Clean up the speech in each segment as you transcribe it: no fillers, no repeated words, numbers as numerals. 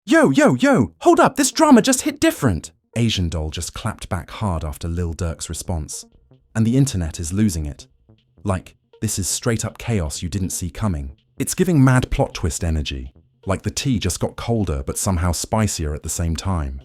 Yo, hold up, this drama just hit different. Asian Doll just clapped back hard after Lil Durk's response. And the internet is losing it. Like, this is straight up chaos you didn't see coming. It's giving mad plot twist energy. Like the tea just got colder but somehow spicier at the same time.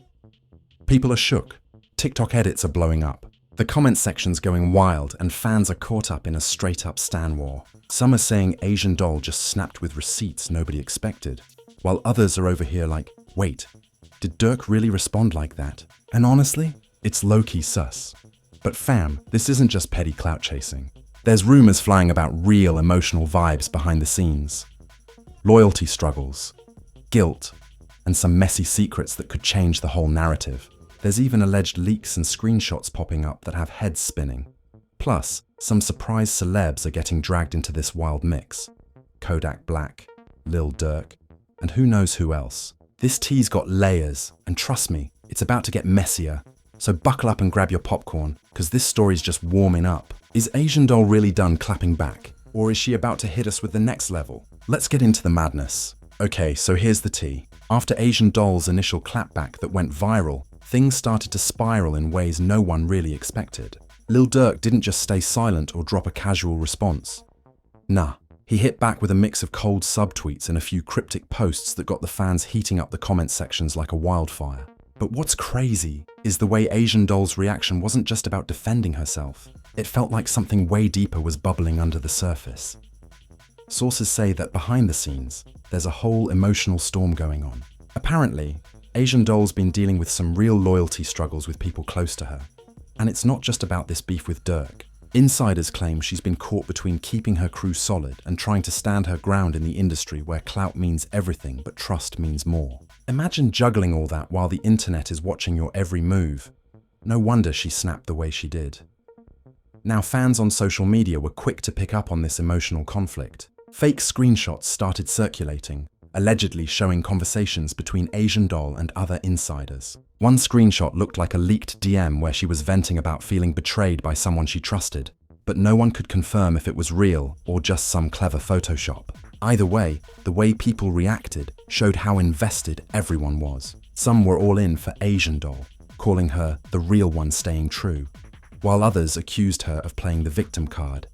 People are shook. TikTok edits are blowing up. The comment section's going wild and fans are caught up in a straight up stan war. Some are saying Asian Doll just snapped with receipts nobody expected, while others are over here like, wait, did Durk really respond like that? And honestly, it's low-key sus. But fam, this isn't just petty clout chasing. There's rumors flying about real emotional vibes behind the scenes. Loyalty struggles, guilt, and some messy secrets that could change the whole narrative. There's even alleged leaks and screenshots popping up that have heads spinning. Plus, some surprise celebs are getting dragged into this wild mix. Kodak Black, Lil Durk, and who knows who else. This tea's got layers, and trust me, it's about to get messier. So buckle up and grab your popcorn, because this story's just warming up. Is Asian Doll really done clapping back? Or is she about to hit us with the next level? Let's get into the madness. Okay, so here's the tea. After Asian Doll's initial clapback that went viral, things started to spiral in ways no one really expected. Lil Durk didn't just stay silent or drop a casual response. Nah, he hit back with a mix of cold subtweets and a few cryptic posts that got the fans heating up the comment sections like a wildfire. But what's crazy is the way Asian Doll's reaction wasn't just about defending herself. It felt like something way deeper was bubbling under the surface. Sources say that behind the scenes, there's a whole emotional storm going on. Apparently, Asian Doll's been dealing with some real loyalty struggles with people close to her. And it's not just about this beef with Durk. Insiders claim she's been caught between keeping her crew solid and trying to stand her ground in the industry where clout means everything but trust means more. Imagine juggling all that while the internet is watching your every move. No wonder she snapped the way she did. Now, fans on social media were quick to pick up on this emotional conflict. Fake screenshots started circulating, allegedly showing conversations between Asian Doll and other insiders. One screenshot looked like a leaked DM where she was venting about feeling betrayed by someone she trusted, but no one could confirm if it was real or just some clever Photoshop. Either way, the way people reacted showed how invested everyone was. Some were all in for Asian Doll, calling her the real one staying true, while others accused her of playing the victim card.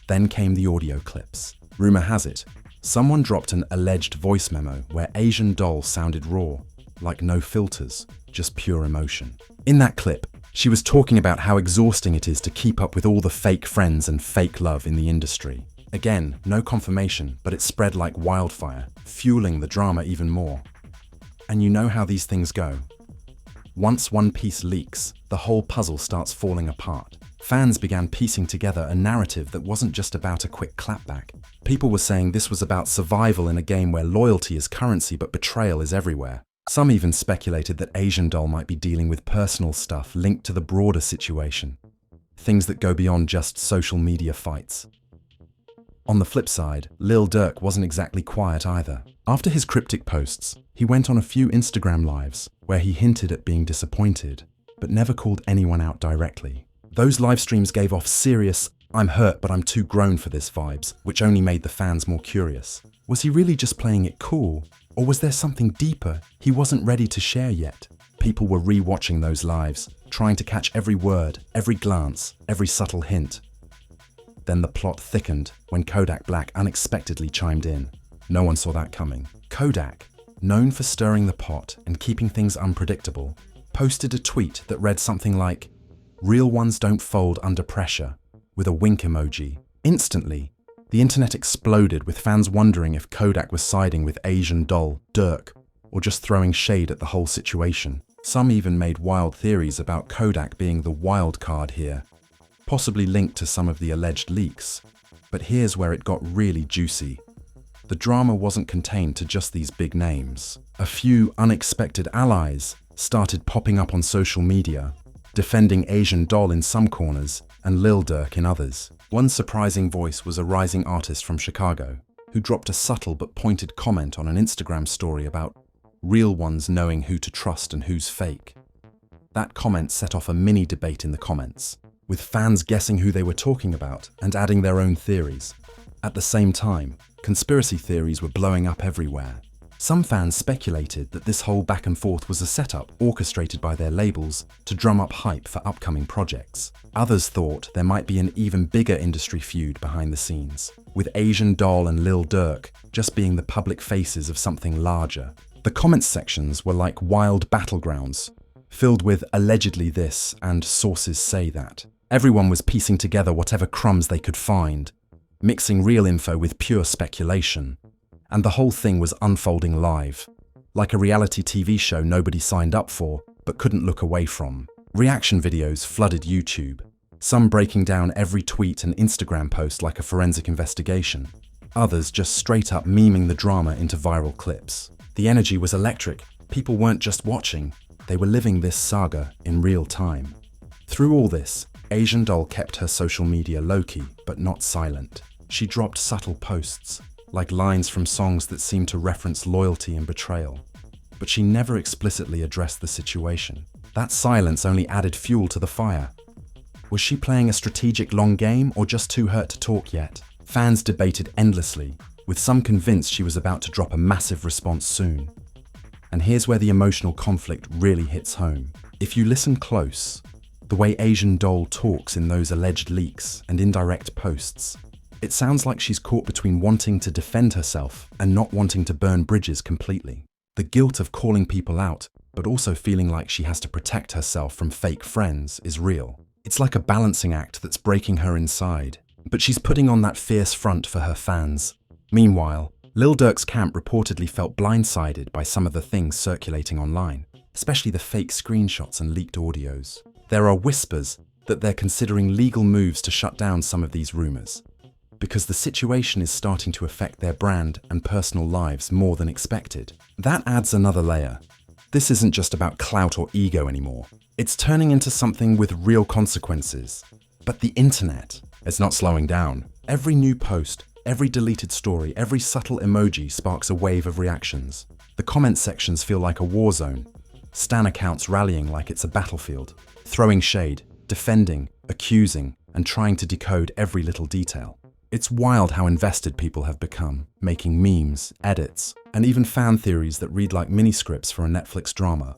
Then came the audio clips. Rumor has it, someone dropped an alleged voice memo where Asian Doll sounded raw, like no filters, just pure emotion. In that clip, she was talking about how exhausting it is to keep up with all the fake friends and fake love in the industry. Again, no confirmation, but it spread like wildfire, fueling the drama even more. And you know how these things go. Once one piece leaks, the whole puzzle starts falling apart. Fans began piecing together a narrative that wasn't just about a quick clapback. People were saying this was about survival in a game where loyalty is currency but betrayal is everywhere. Some even speculated that Asian Doll might be dealing with personal stuff linked to the broader situation. Things that go beyond just social media fights. On the flip side, Lil Durk wasn't exactly quiet either. After his cryptic posts, he went on a few Instagram lives where he hinted at being disappointed, but never called anyone out directly. Those live streams gave off serious, "I'm hurt but I'm too grown for this" vibes, which only made the fans more curious. Was he really just playing it cool? Or was there something deeper he wasn't ready to share yet? People were re-watching those lives, trying to catch every word, every glance, every subtle hint. Then the plot thickened when Kodak Black unexpectedly chimed in. No one saw that coming. Kodak, known for stirring the pot and keeping things unpredictable, posted a tweet that read something like, "Real ones don't fold under pressure," with a wink emoji. Instantly, the internet exploded with fans wondering if Kodak was siding with Asian Doll, Durk, or just throwing shade at the whole situation. Some even made wild theories about Kodak being the wild card here, possibly linked to some of the alleged leaks. But here's where it got really juicy. The drama wasn't contained to just these big names. A few unexpected allies started popping up on social media, defending Asian Doll in some corners and Lil Durk in others. One surprising voice was a rising artist from Chicago, who dropped a subtle but pointed comment on an Instagram story about real ones knowing who to trust and who's fake. That comment set off a mini debate in the comments, with fans guessing who they were talking about and adding their own theories. At the same time, conspiracy theories were blowing up everywhere. Some fans speculated that this whole back and forth was a setup orchestrated by their labels to drum up hype for upcoming projects. Others thought there might be an even bigger industry feud behind the scenes, with Asian Doll and Lil Durk just being the public faces of something larger. The comments sections were like wild battlegrounds, filled with allegedly this and sources say that. Everyone was piecing together whatever crumbs they could find, mixing real info with pure speculation. And the whole thing was unfolding live, like a reality TV show nobody signed up for but couldn't look away from. Reaction videos flooded YouTube, some breaking down every tweet and Instagram post like a forensic investigation, others just straight up memeing the drama into viral clips. The energy was electric. People weren't just watching, they were living this saga in real time. Through all this, Asian Doll kept her social media low-key but not silent. She dropped subtle posts, like lines from songs that seemed to reference loyalty and betrayal. But she never explicitly addressed the situation. That silence only added fuel to the fire. Was she playing a strategic long game or just too hurt to talk yet? Fans debated endlessly, with some convinced she was about to drop a massive response soon. And here's where the emotional conflict really hits home. If you listen close, the way Asian Doll talks in those alleged leaks and indirect posts, it sounds like she's caught between wanting to defend herself and not wanting to burn bridges completely. The guilt of calling people out, but also feeling like she has to protect herself from fake friends, is real. It's like a balancing act that's breaking her inside, but she's putting on that fierce front for her fans. Meanwhile, Lil Durk's camp reportedly felt blindsided by some of the things circulating online, especially the fake screenshots and leaked audios. There are whispers that they're considering legal moves to shut down some of these rumors, because the situation is starting to affect their brand and personal lives more than expected. That adds another layer. This isn't just about clout or ego anymore. It's turning into something with real consequences. But the internet is not slowing down. Every new post, every deleted story, every subtle emoji sparks a wave of reactions. The comment sections feel like a war zone. Stan accounts rallying like it's a battlefield, throwing shade, defending, accusing, and trying to decode every little detail. It's wild how invested people have become, making memes, edits, and even fan theories that read like mini-scripts for a Netflix drama.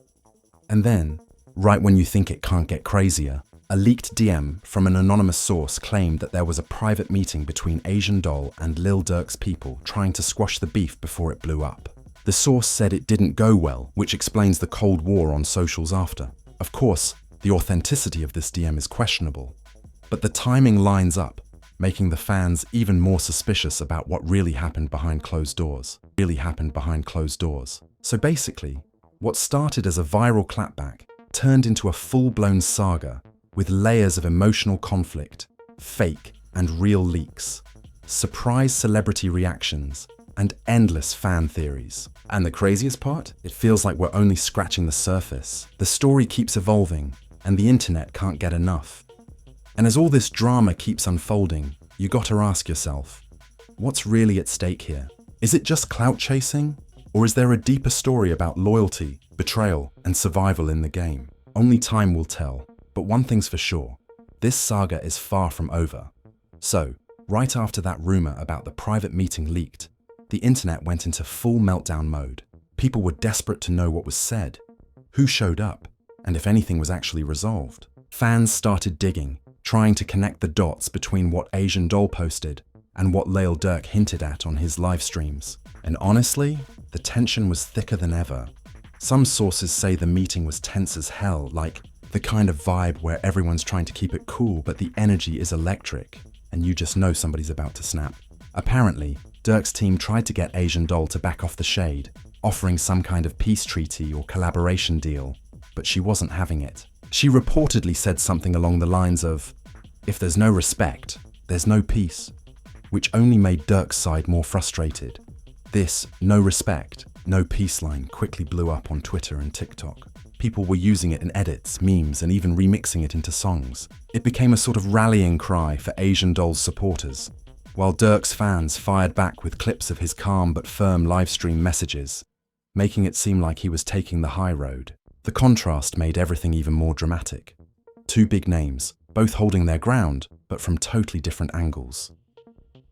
And then, right when you think it can't get crazier, a leaked DM from an anonymous source claimed that there was a private meeting between Asian Doll and Lil Durk's people trying to squash the beef before it blew up. The source said it didn't go well, which explains the Cold War on socials after. Of course, the authenticity of this DM is questionable, but the timing lines up, making the fans even more suspicious about what really happened behind closed doors. So basically, what started as a viral clapback turned into a full-blown saga with layers of emotional conflict, fake and real leaks, surprise celebrity reactions, and endless fan theories. And the craziest part? It feels like we're only scratching the surface. The story keeps evolving, and the internet can't get enough. And as all this drama keeps unfolding, you gotta ask yourself, what's really at stake here? Is it just clout chasing? Or is there a deeper story about loyalty, betrayal, and survival in the game? Only time will tell, but one thing's for sure, this saga is far from over. So, right after that rumor about the private meeting leaked, the internet went into full meltdown mode. People were desperate to know what was said, who showed up, and if anything was actually resolved. Fans started digging, trying to connect the dots between what Asian Doll posted and what Lil Durk hinted at on his live streams. And honestly, the tension was thicker than ever. Some sources say the meeting was tense as hell, like the kind of vibe where everyone's trying to keep it cool but the energy is electric, and you just know somebody's about to snap. Apparently, Durk's team tried to get Asian Doll to back off the shade, offering some kind of peace treaty or collaboration deal, but she wasn't having it. She reportedly said something along the lines of, "If there's no respect, there's no peace," which only made Durk's side more frustrated. This "no respect, no peace" line quickly blew up on Twitter and TikTok. People were using it in edits, memes, and even remixing it into songs. It became a sort of rallying cry for Asian Doll's supporters, while Durk's fans fired back with clips of his calm but firm livestream messages, making it seem like he was taking the high road. The contrast made everything even more dramatic. Two big names, both holding their ground, but from totally different angles.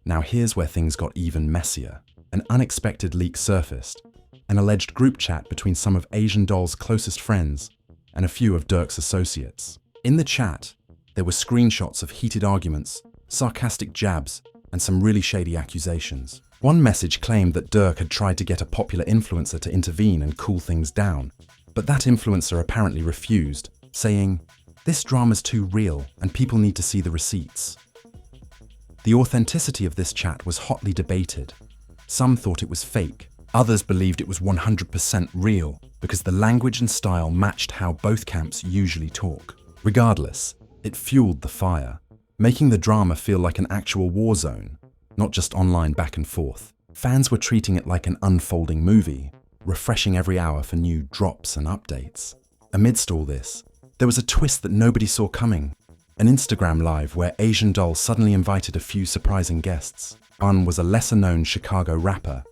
Now here's where things got even messier. An unexpected leak surfaced, an alleged group chat between some of Asian Doll's closest friends and a few of Durk's associates. In the chat, there were screenshots of heated arguments, sarcastic jabs, and some really shady accusations. One message claimed that Durk had tried to get a popular influencer to intervene and cool things down, but that influencer apparently refused, saying, "This drama's too real and people need to see the receipts." The authenticity of this chat was hotly debated. Some thought it was fake, others believed it was 100% real because the language and style matched how both camps usually talk. Regardless, it fueled the fire, making the drama feel like an actual war zone, not just online back and forth. Fans were treating it like an unfolding movie, refreshing every hour for new drops and updates. Amidst all this, there was a twist that nobody saw coming. An Instagram live where Asian Doll suddenly invited a few surprising guests. One was a lesser-known Chicago rapper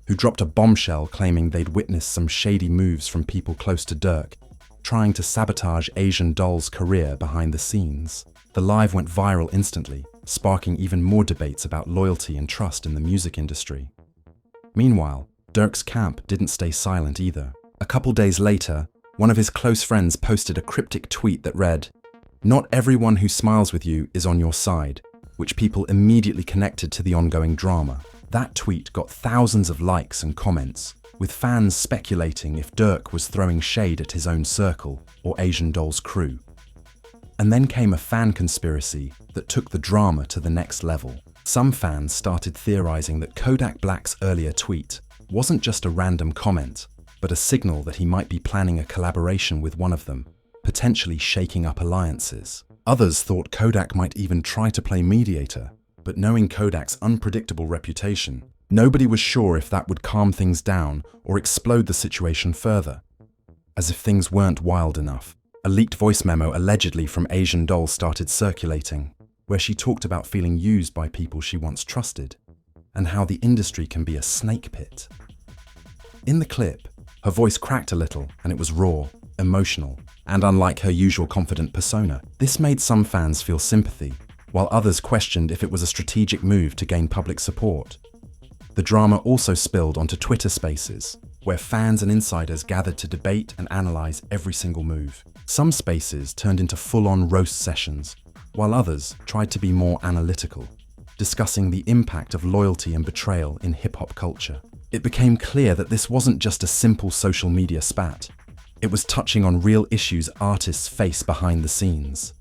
who dropped a bombshell claiming they'd witnessed some shady moves from people close to Durk, trying to sabotage Asian Doll's career behind the scenes. The live went viral instantly, sparking even more debates about loyalty and trust in the music industry. Meanwhile, Durk's camp didn't stay silent either. A couple days later, one of his close friends posted a cryptic tweet that read, "Not everyone who smiles with you is on your side," which people immediately connected to the ongoing drama. That tweet got thousands of likes and comments, with fans speculating if Durk was throwing shade at his own circle or Asian Doll's crew. And then came a fan conspiracy that took the drama to the next level. Some fans started theorizing that Kodak Black's earlier tweet wasn't just a random comment, but a signal that he might be planning a collaboration with one of them, potentially shaking up alliances. Others thought Kodak might even try to play mediator, but knowing Kodak's unpredictable reputation, nobody was sure if that would calm things down or explode the situation further. As if things weren't wild enough, a leaked voice memo allegedly from Asian Doll started circulating, where she talked about feeling used by people she once trusted, and how the industry can be a snake pit. In the clip, her voice cracked a little and it was raw, emotional, and unlike her usual confident persona. This made some fans feel sympathy, while others questioned if it was a strategic move to gain public support. The drama also spilled onto Twitter Spaces, where fans and insiders gathered to debate and analyze every single move. Some spaces turned into full-on roast sessions, while others tried to be more analytical, discussing the impact of loyalty and betrayal in hip-hop culture. It became clear that this wasn't just a simple social media spat. It was touching on real issues artists face behind the scenes.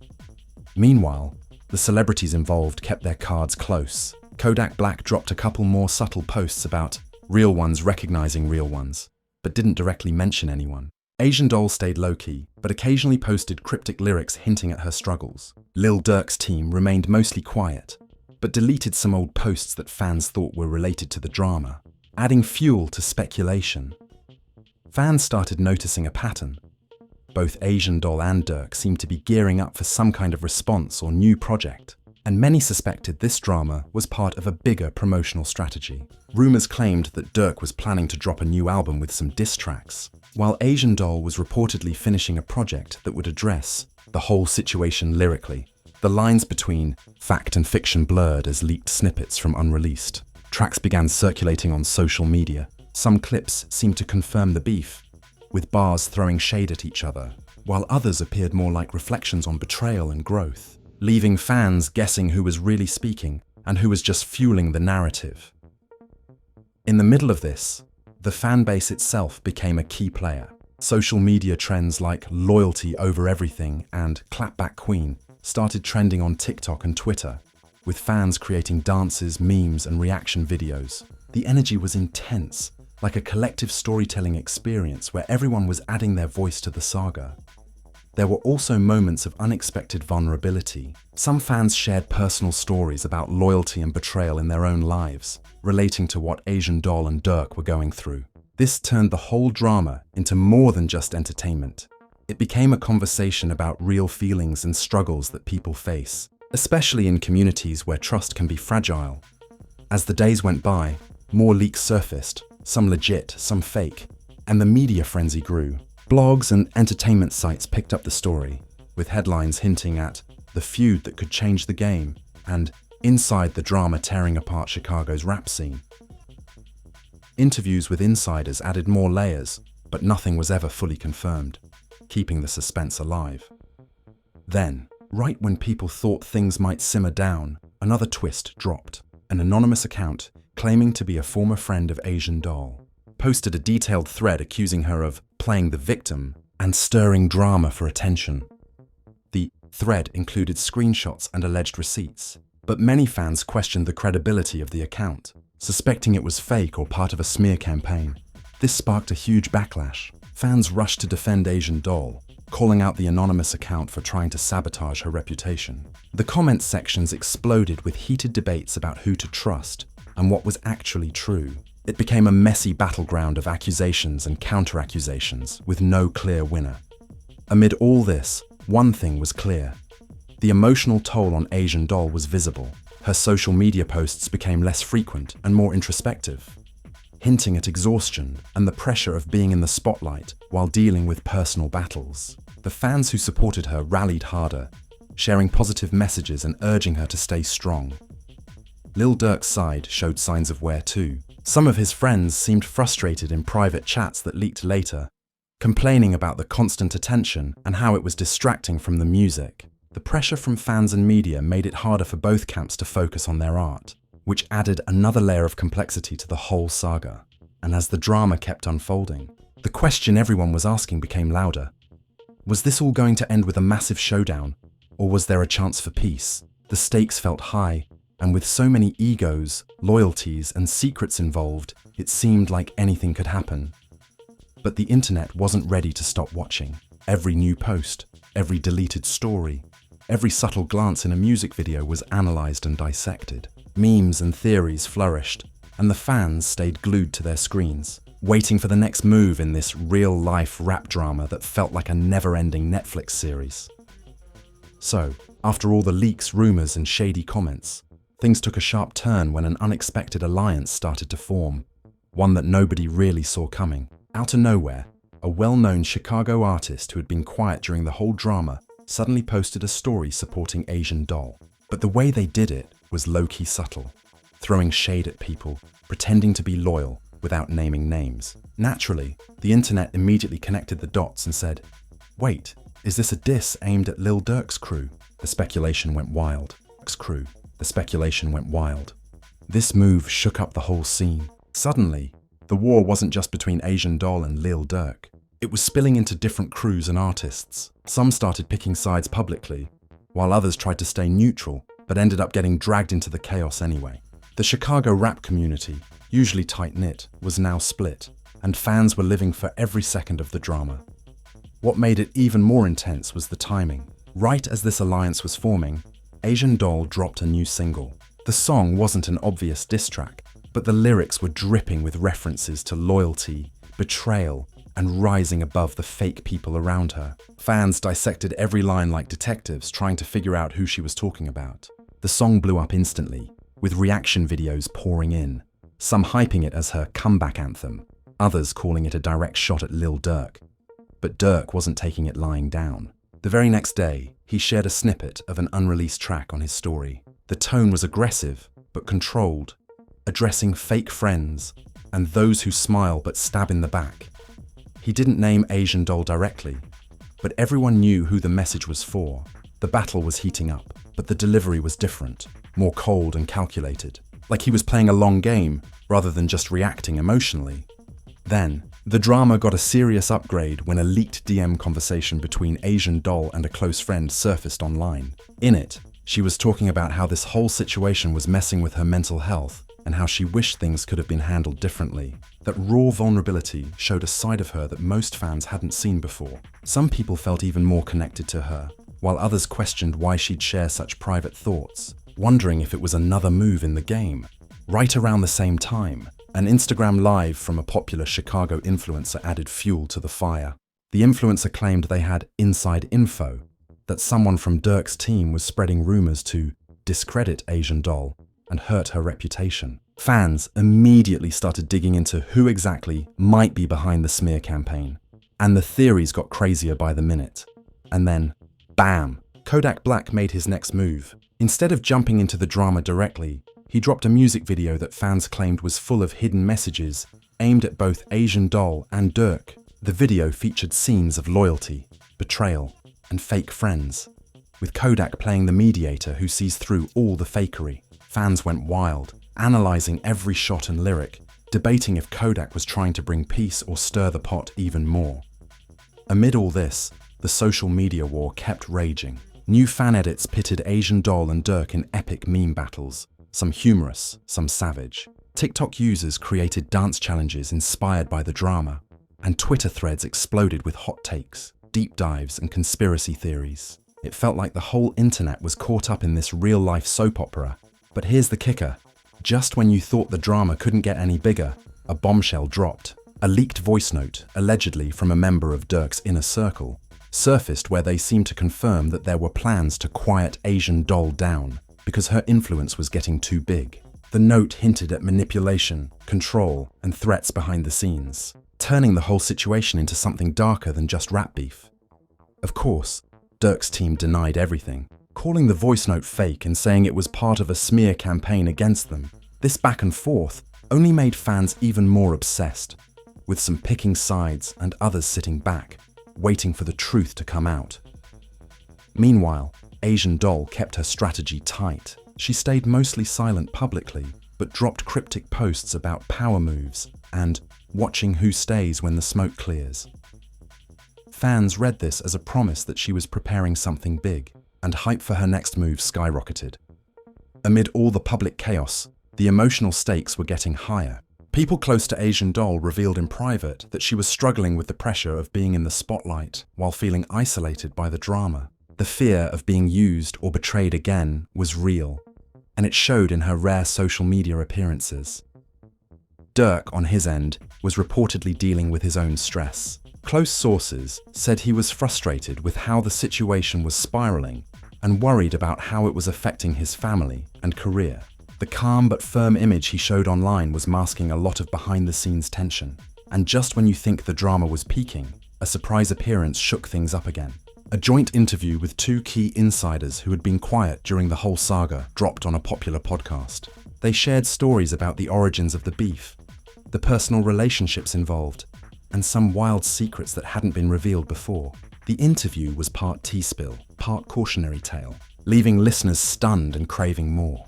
Meanwhile, the celebrities involved kept their cards close. Kodak Black dropped a couple more subtle posts about real ones recognizing real ones, but didn't directly mention anyone. Asian Doll stayed low-key, but occasionally posted cryptic lyrics hinting at her struggles. Lil Durk's team remained mostly quiet, but deleted some old posts that fans thought were related to the drama, adding fuel to speculation. Fans started noticing a pattern. Both Asian Doll and Durk seemed to be gearing up for some kind of response or new project, and many suspected this drama was part of a bigger promotional strategy. Rumors claimed that Durk was planning to drop a new album with some diss tracks, while Asian Doll was reportedly finishing a project that would address the whole situation lyrically. The lines between fact and fiction blurred as leaked snippets from unreleased. Tracks began circulating on social media. Some clips seemed to confirm the beef, with bars throwing shade at each other, while others appeared more like reflections on betrayal and growth, leaving fans guessing who was really speaking and who was just fueling the narrative. In the middle of this, the fan base itself became a key player. Social media trends like loyalty over everything and clapback queen started trending on TikTok and Twitter, with fans creating dances, memes, and reaction videos. The energy was intense, like a collective storytelling experience where everyone was adding their voice to the saga. There were also moments of unexpected vulnerability. Some fans shared personal stories about loyalty and betrayal in their own lives, relating to what Asian Doll and Durk were going through. This turned the whole drama into more than just entertainment. It became a conversation about real feelings and struggles that people face, especially in communities where trust can be fragile. As the days went by, more leaks surfaced, some legit, some fake, and the media frenzy grew. Blogs and entertainment sites picked up the story, with headlines hinting at the feud that could change the game and inside the drama tearing apart Chicago's rap scene. Interviews with insiders added more layers, but nothing was ever fully confirmed, keeping the suspense alive. Then, right when people thought things might simmer down, another twist dropped. An anonymous account, claiming to be a former friend of Asian Doll, posted a detailed thread accusing her of playing the victim and stirring drama for attention. The thread included screenshots and alleged receipts, but many fans questioned the credibility of the account, suspecting it was fake or part of a smear campaign. This sparked a huge backlash. Fans rushed to defend Asian Doll, calling out the anonymous account for trying to sabotage her reputation. The comment sections exploded with heated debates about who to trust and what was actually true. It became a messy battleground of accusations and counter-accusations with no clear winner. Amid all this, one thing was clear. The emotional toll on Asian Doll was visible. Her social media posts became less frequent and more introspective, hinting at exhaustion and the pressure of being in the spotlight while dealing with personal battles. The fans who supported her rallied harder, sharing positive messages and urging her to stay strong. Lil Durk's side showed signs of wear too. Some of his friends seemed frustrated in private chats that leaked later, complaining about the constant attention and how it was distracting from the music. The pressure from fans and media made it harder for both camps to focus on their art, which added another layer of complexity to the whole saga. And as the drama kept unfolding, the question everyone was asking became louder. Was this all going to end with a massive showdown, or was there a chance for peace? The stakes felt high, and with so many egos, loyalties, and secrets involved, it seemed like anything could happen. But the internet wasn't ready to stop watching. Every new post, every deleted story, every subtle glance in a music video was analyzed and dissected. Memes and theories flourished, and the fans stayed glued to their screens, waiting for the next move in this real-life rap drama that felt like a never-ending Netflix series. So, after all the leaks, rumors, and shady comments, things took a sharp turn when an unexpected alliance started to form, one that nobody really saw coming. Out of nowhere, a well-known Chicago artist who had been quiet during the whole drama suddenly posted a story supporting Asian Doll. But the way they did it was low-key subtle, throwing shade at people, pretending to be loyal without naming names. Naturally, the internet immediately connected the dots and said, "Wait, is this a diss aimed at Lil Durk's crew?" The speculation went wild. This move shook up the whole scene. Suddenly, the war wasn't just between Asian Doll and Lil Durk. It was spilling into different crews and artists. Some started picking sides publicly, while others tried to stay neutral, but ended up getting dragged into the chaos anyway. The Chicago rap community, usually tight-knit, was now split, and fans were living for every second of the drama. What made it even more intense was the timing. Right as this alliance was forming, Asian Doll dropped a new single. The song wasn't an obvious diss track, but the lyrics were dripping with references to loyalty, betrayal, and rising above the fake people around her. Fans dissected every line like detectives, trying to figure out who she was talking about. The song blew up instantly, with reaction videos pouring in, some hyping it as her comeback anthem, others calling it a direct shot at Lil Durk. But Durk wasn't taking it lying down. The very next day, he shared a snippet of an unreleased track on his story. The tone was aggressive, but controlled, addressing fake friends and those who smile but stab in the back. He didn't name Asian Doll directly, but everyone knew who the message was for. The battle was heating up, but the delivery was different, more cold and calculated, like he was playing a long game rather than just reacting emotionally. Then, the drama got a serious upgrade when a leaked DM conversation between Asian Doll and a close friend surfaced online. In it, she was talking about how this whole situation was messing with her mental health and how she wished things could have been handled differently. That raw vulnerability showed a side of her that most fans hadn't seen before. Some people felt even more connected to her, while others questioned why she'd share such private thoughts, wondering if it was another move in the game. Right around the same time, an Instagram Live from a popular Chicago influencer added fuel to the fire. The influencer claimed they had inside info, that someone from Durk's team was spreading rumors to discredit Asian Doll and hurt her reputation. Fans immediately started digging into who exactly might be behind the smear campaign, and the theories got crazier by the minute. And then, bam! Kodak Black made his next move. Instead of jumping into the drama directly, he dropped a music video that fans claimed was full of hidden messages aimed at both Asian Doll and Durk. The video featured scenes of loyalty, betrayal, and fake friends, with Kodak playing the mediator who sees through all the fakery. Fans went wild, analyzing every shot and lyric, debating if Kodak was trying to bring peace or stir the pot even more. Amid all this, the social media war kept raging. New fan edits pitted Asian Doll and Durk in epic meme battles, some humorous, some savage. TikTok users created dance challenges inspired by the drama, and Twitter threads exploded with hot takes, deep dives, and conspiracy theories. It felt like the whole internet was caught up in this real-life soap opera. But here's the kicker. Just when you thought the drama couldn't get any bigger, a bombshell dropped. A leaked voice note, allegedly from a member of Durk's inner circle, surfaced where they seemed to confirm that there were plans to quiet Asian Doll down because her influence was getting too big. The note hinted at manipulation, control, and threats behind the scenes, turning the whole situation into something darker than just rap beef. Of course, Durk's team denied everything, calling the voice note fake and saying it was part of a smear campaign against them. This back and forth only made fans even more obsessed, with some picking sides and others sitting back, waiting for the truth to come out. Meanwhile, Asian Doll kept her strategy tight. She stayed mostly silent publicly, but dropped cryptic posts about power moves and watching who stays when the smoke clears. Fans read this as a promise that she was preparing something big, and hype for her next move skyrocketed. Amid all the public chaos, the emotional stakes were getting higher. People close to Asian Doll revealed in private that she was struggling with the pressure of being in the spotlight while feeling isolated by the drama. The fear of being used or betrayed again was real, and it showed in her rare social media appearances. Durk, on his end, was reportedly dealing with his own stress. Close sources said he was frustrated with how the situation was spiraling and worried about how it was affecting his family and career. The calm but firm image he showed online was masking a lot of behind-the-scenes tension. And just when you think the drama was peaking, a surprise appearance shook things up again. A joint interview with two key insiders who had been quiet during the whole saga dropped on a popular podcast. They shared stories about the origins of the beef, the personal relationships involved, and some wild secrets that hadn't been revealed before. The interview was part tea spill, part cautionary tale, leaving listeners stunned and craving more.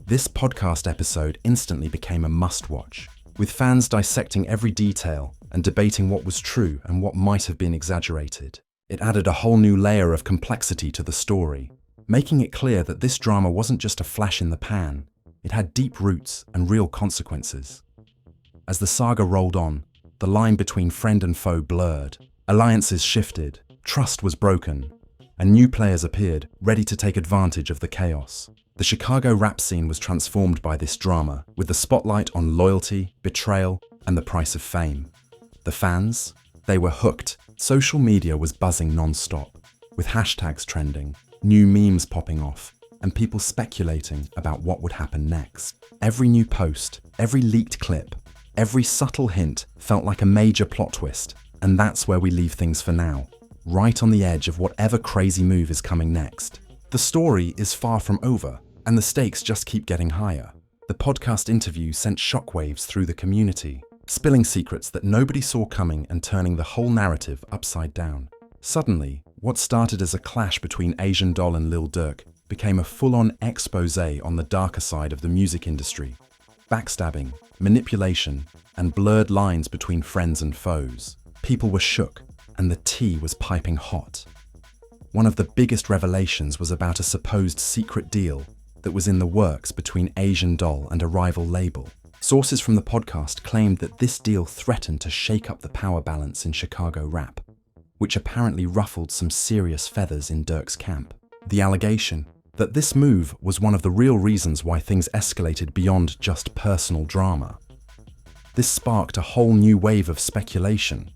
This podcast episode instantly became a must-watch, with fans dissecting every detail and debating what was true and what might have been exaggerated. It added a whole new layer of complexity to the story, making it clear that this drama wasn't just a flash in the pan. It had deep roots and real consequences. As the saga rolled on, the line between friend and foe blurred, alliances shifted, trust was broken, and new players appeared, ready to take advantage of the chaos. The Chicago rap scene was transformed by this drama, with the spotlight on loyalty, betrayal, and the price of fame. The fans? They were hooked. Social media was buzzing non-stop, with hashtags trending, new memes popping off, and people speculating about what would happen next. Every new post, every leaked clip, every subtle hint felt like a major plot twist, and that's where we leave things for now, right on the edge of whatever crazy move is coming next. The story is far from over, and the stakes just keep getting higher. The podcast interview sent shockwaves through the community, spilling secrets that nobody saw coming and turning the whole narrative upside down. Suddenly, what started as a clash between Asian Doll and Lil Durk became a full-on exposé on the darker side of the music industry. Backstabbing, manipulation, and blurred lines between friends and foes. People were shook, and the tea was piping hot. One of the biggest revelations was about a supposed secret deal that was in the works between Asian Doll and a rival label. Sources from the podcast claimed that this deal threatened to shake up the power balance in Chicago rap, which apparently ruffled some serious feathers in Durk's camp. The allegation that this move was one of the real reasons why things escalated beyond just personal drama. This sparked a whole new wave of speculation.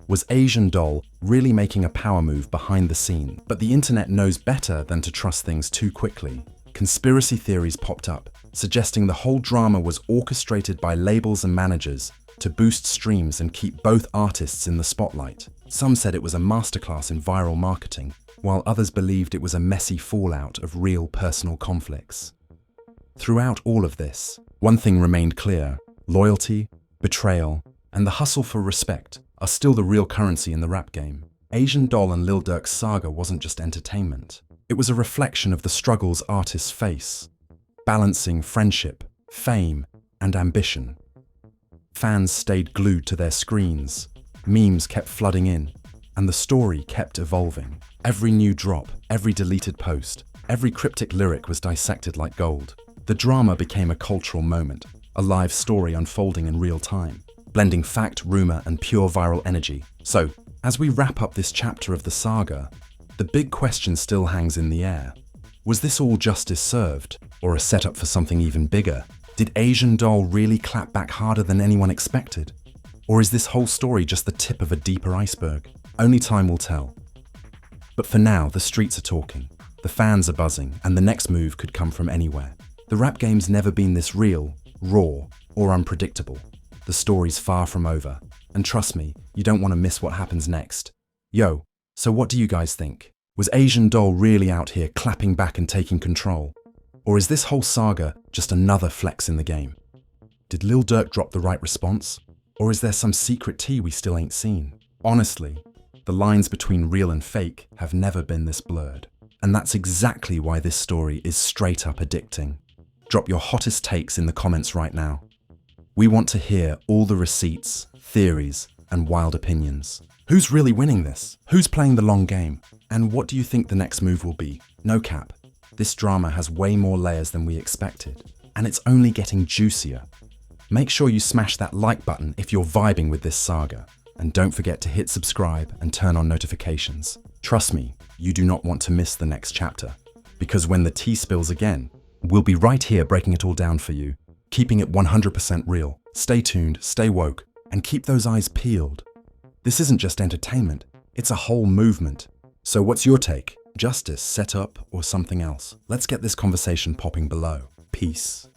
Was Asian Doll really making a power move behind the scene? But the internet knows better than to trust things too quickly. Conspiracy theories popped up, suggesting the whole drama was orchestrated by labels and managers to boost streams and keep both artists in the spotlight. Some said it was a masterclass in viral marketing, while others believed it was a messy fallout of real personal conflicts. Throughout all of this, one thing remained clear: loyalty, betrayal, and the hustle for respect are still the real currency in the rap game. Asian Doll and Lil Durk's saga wasn't just entertainment. It was a reflection of the struggles artists face, balancing friendship, fame, and ambition. Fans stayed glued to their screens, memes kept flooding in, and the story kept evolving. Every new drop, every deleted post, every cryptic lyric was dissected like gold. The drama became a cultural moment, a live story unfolding in real time, blending fact, rumor, and pure viral energy. So, as we wrap up this chapter of the saga, the big question still hangs in the air. Was this all justice served, or a setup for something even bigger? Did Asian Doll really clap back harder than anyone expected? Or is this whole story just the tip of a deeper iceberg? Only time will tell. But for now, the streets are talking, the fans are buzzing, and the next move could come from anywhere. The rap game's never been this real, raw, or unpredictable. The story's far from over, and trust me, you don't want to miss what happens next. Yo, so what do you guys think? Was Asian Doll really out here clapping back and taking control? Or is this whole saga just another flex in the game? Did Lil Durk drop the right response? Or is there some secret tea we still ain't seen? Honestly, the lines between real and fake have never been this blurred. And that's exactly why this story is straight up addicting. Drop your hottest takes in the comments right now. We want to hear all the receipts, theories, and wild opinions. Who's really winning this? Who's playing the long game? And what do you think the next move will be? No cap, this drama has way more layers than we expected, and it's only getting juicier. Make sure you smash that like button if you're vibing with this saga, and don't forget to hit subscribe and turn on notifications. Trust me, you do not want to miss the next chapter, because when the tea spills again, we'll be right here breaking it all down for you, keeping it 100% real. Stay tuned, stay woke, and keep those eyes peeled. This isn't just entertainment, it's a whole movement. So what's your take? Justice, set up, or something else? Let's get this conversation popping below. Peace.